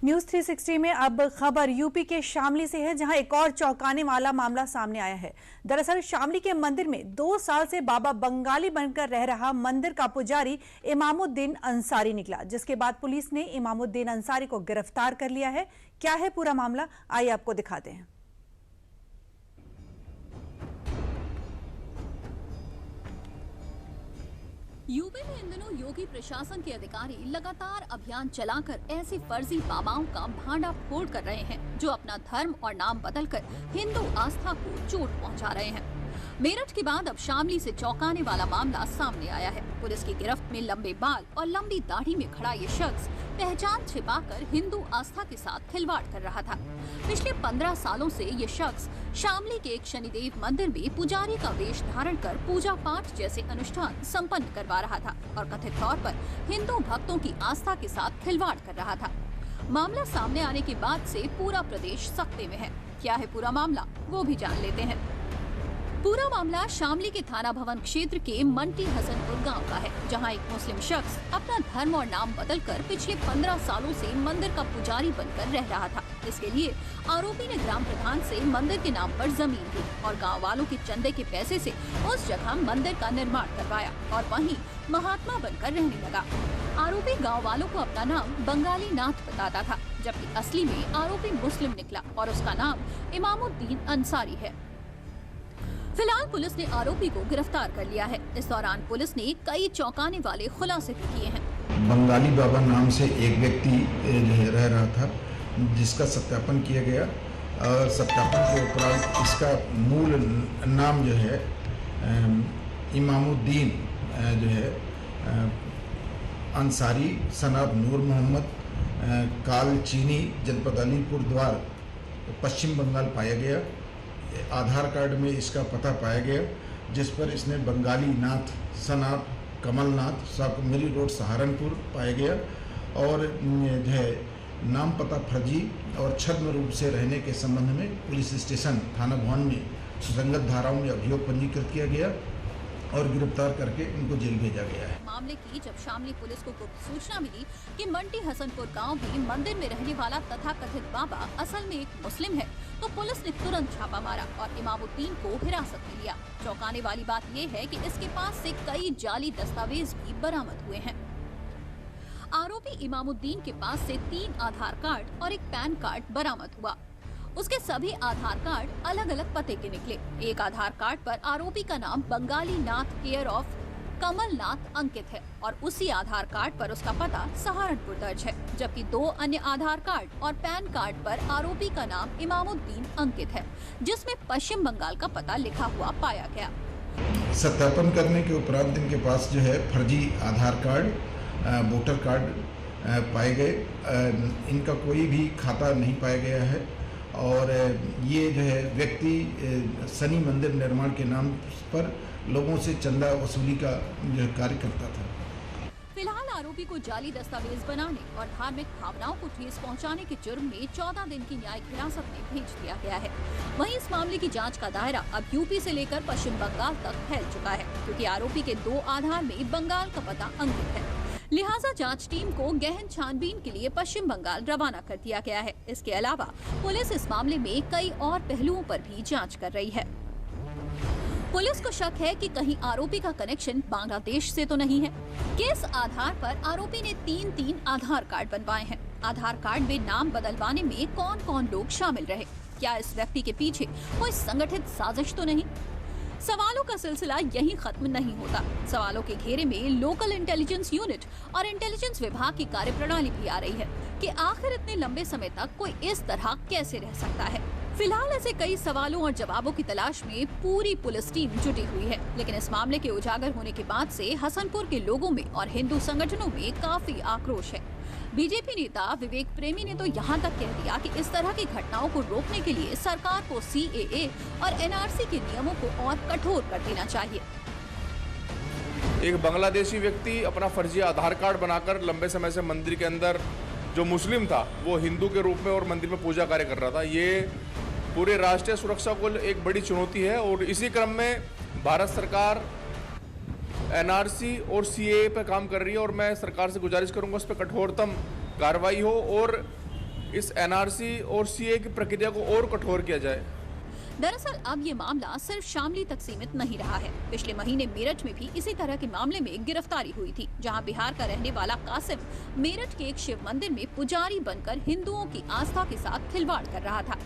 News 360 में अब खबर यूपी के शामली से है, जहां एक और चौंकाने वाला मामला सामने आया है। दरअसल शामली के मंदिर में 2 साल से बाबा बंगाली बनकर रह रहा मंदिर का पुजारी इमामुद्दीन अंसारी निकला, जिसके बाद पुलिस ने इमामुद्दीन अंसारी को गिरफ्तार कर लिया है। क्या है पूरा मामला, आइए आपको दिखाते हैं। यूपी में इन दिनों योगी प्रशासन के अधिकारी लगातार अभियान चलाकर ऐसे फर्जी बाबाओं का भांडा फोड़ कर रहे हैं जो अपना धर्म और नाम बदलकर हिंदू आस्था को चोट पहुंचा रहे हैं। मेरठ के बाद अब शामली से चौंकाने वाला मामला सामने आया है। पुलिस की गिरफ्त में लंबे बाल और लंबी दाढ़ी में खड़ा ये शख्स पहचान छिपाकर हिंदू आस्था के साथ खिलवाड़ कर रहा था। पिछले 15 सालों से ये शख्स शामली के एक शनिदेव मंदिर में पुजारी का वेश धारण कर पूजा पाठ जैसे अनुष्ठान संपन्न करवा रहा था और कथित तौर पर हिंदू भक्तों की आस्था के साथ खिलवाड़ कर रहा था। मामला सामने आने के बाद से पूरा प्रदेश सख्ते में है। क्या है पूरा मामला, वो भी जान लेते हैं। पूरा मामला शामली के थाना भवन क्षेत्र के मंटी हसनपुर गांव का है, जहां एक मुस्लिम शख्स अपना धर्म और नाम बदलकर पिछले 15 सालों से मंदिर का पुजारी बनकर रह रहा था। इसके लिए आरोपी ने ग्राम प्रधान से मंदिर के नाम पर जमीन ली और गांव वालों के चंदे के पैसे से उस जगह मंदिर का निर्माण करवाया और वहीं महात्मा बनकर रहने लगा। आरोपी गाँव वालों को अपना नाम बंगाली नाथ बताता था, जबकि असली में आरोपी मुस्लिम निकला और उसका नाम इमामुद्दीन अंसारी है। फिलहाल पुलिस ने आरोपी को गिरफ्तार कर लिया है। इस दौरान पुलिस ने कई चौंकाने वाले खुलासे भी किए हैं। बंगाली बाबा नाम से एक व्यक्ति रह रहा था, जिसका सत्यापन किया गया और सत्यापन के उपरांत इसका मूल नाम जो है इमामुद्दीन जो है अंसारी सनाब नूर मोहम्मद काल चीनी जनपद अलीपुर द्वार पश्चिम बंगाल पाया गया। आधार कार्ड में इसका पता पाया गया, जिस पर इसने बंगाली नाथ सनाब कमलनाथ साकुमरी रोड सहारनपुर पाया गया और जो है नाम पता फर्जी और छद्म रूप से रहने के संबंध में पुलिस स्टेशन थाना भवन में संगत धाराओं में अभियोग पंजीकृत किया गया और गिरफ्तार करके उनको जेल भेजा गया है। मामले की जब शामली पुलिस को गुप्त सूचना मिली कि मंटी हसनपुर गांव में मंदिर में रहने वाला तथाकथित बाबा असल में एक मुस्लिम है, तो पुलिस ने तुरंत छापा मारा और इमामुद्दीन को हिरासत में लिया। चौंकाने वाली बात ये है कि इसके पास से कई जाली दस्तावेज भी बरामद हुए हैं। आरोपी इमामुद्दीन के पास से 3 आधार कार्ड और एक पैन कार्ड बरामद हुआ। उसके सभी आधार कार्ड अलग अलग पते के निकले। एक आधार कार्ड पर आरोपी का नाम बंगाली नाथ केयर ऑफ कमलनाथ अंकित है और उसी आधार कार्ड पर उसका पता सहारनपुर दर्ज है, जबकि 2 अन्य आधार कार्ड और पैन कार्ड पर आरोपी का नाम इमामुद्दीन अंकित है, जिसमें पश्चिम बंगाल का पता लिखा हुआ पाया गया। सत्यापन करने के उपरांत इनके पास जो है फर्जी आधार कार्ड वोटर कार्ड पाए गए। इनका कोई भी खाता नहीं पाया गया है और ये जो है व्यक्ति शनि मंदिर निर्माण के नाम पर लोगों से चंदा वसूली का जो कार्य करता था। फिलहाल आरोपी को जाली दस्तावेज बनाने और धार्मिक भावनाओं को ठेस पहुंचाने के जुर्म में 14 दिन की न्यायिक हिरासत में भेज दिया गया है। वहीं इस मामले की जांच का दायरा अब यूपी से लेकर पश्चिम बंगाल तक फैल चुका है, क्योंकि आरोपी के 2 आधार में बंगाल का पता अंकित है। लिहाजा जांच टीम को गहन छानबीन के लिए पश्चिम बंगाल रवाना कर दिया गया है। इसके अलावा पुलिस इस मामले में कई और पहलुओं पर भी जांच कर रही है। पुलिस को शक है कि कहीं आरोपी का कनेक्शन बांग्लादेश से तो नहीं है। केस आधार पर आरोपी ने 3 आधार कार्ड बनवाए हैं। आधार कार्ड में नाम बदलवाने में कौन कौन लोग शामिल रहे? क्या इस व्यक्ति के पीछे कोई संगठित साजिश तो नहीं? सवालों का सिलसिला यहीं खत्म नहीं होता। सवालों के घेरे में लोकल इंटेलिजेंस यूनिट और इंटेलिजेंस विभाग की कार्यप्रणाली भी आ रही है कि आखिर इतने लंबे समय तक कोई इस तरह कैसे रह सकता है। फिलहाल ऐसे कई सवालों और जवाबों की तलाश में पूरी पुलिस टीम जुटी हुई है, लेकिन इस मामले के उजागर होने के बाद से हसनपुर के लोगों में और हिंदू संगठनों में काफी आक्रोश है। बीजेपी नेता विवेक प्रेमी ने तो यहाँ तक कह दिया कि इस तरह की घटनाओं को रोकने के लिए सरकार को CAA और NRC के नियमों को और कठोर कर देना चाहिए। एक बांग्लादेशी व्यक्ति अपना फर्जी आधार कार्ड बनाकर लंबे समय से मंदिर के अंदर जो मुस्लिम था वो हिंदू के रूप में और मंदिर में पूजा कार्य कर रहा था। ये पूरे राष्ट्रीय सुरक्षा को एक बड़ी चुनौती है और इसी क्रम में भारत सरकार NRC और CAA पर काम कर रही है और मैं सरकार से गुजारिश करूंगा उस पर कठोरतम कार्रवाई हो और इस एनआरसी और सीए की प्रक्रिया को और कठोर किया जाए। दरअसल अब ये मामला सिर्फ शामली तक सीमित नहीं रहा है। पिछले महीने मेरठ में भी इसी तरह के मामले में गिरफ्तारी हुई थी, जहां बिहार का रहने वाला कासिम मेरठ के एक शिव मंदिर में पुजारी बनकर हिंदुओं की आस्था के साथ खिलवाड़ कर रहा था।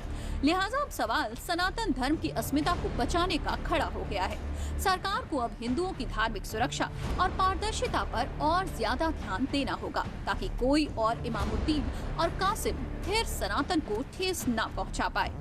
लिहाजा अब सवाल सनातन धर्म की अस्मिता को बचाने का खड़ा हो गया है। सरकार को अब हिंदुओं की धार्मिक सुरक्षा और पारदर्शिता पर और ज्यादा ध्यान देना होगा, ताकि कोई और इमामुद्दीन और कासिम फिर सनातन को ठेस न पहुंचा पाए।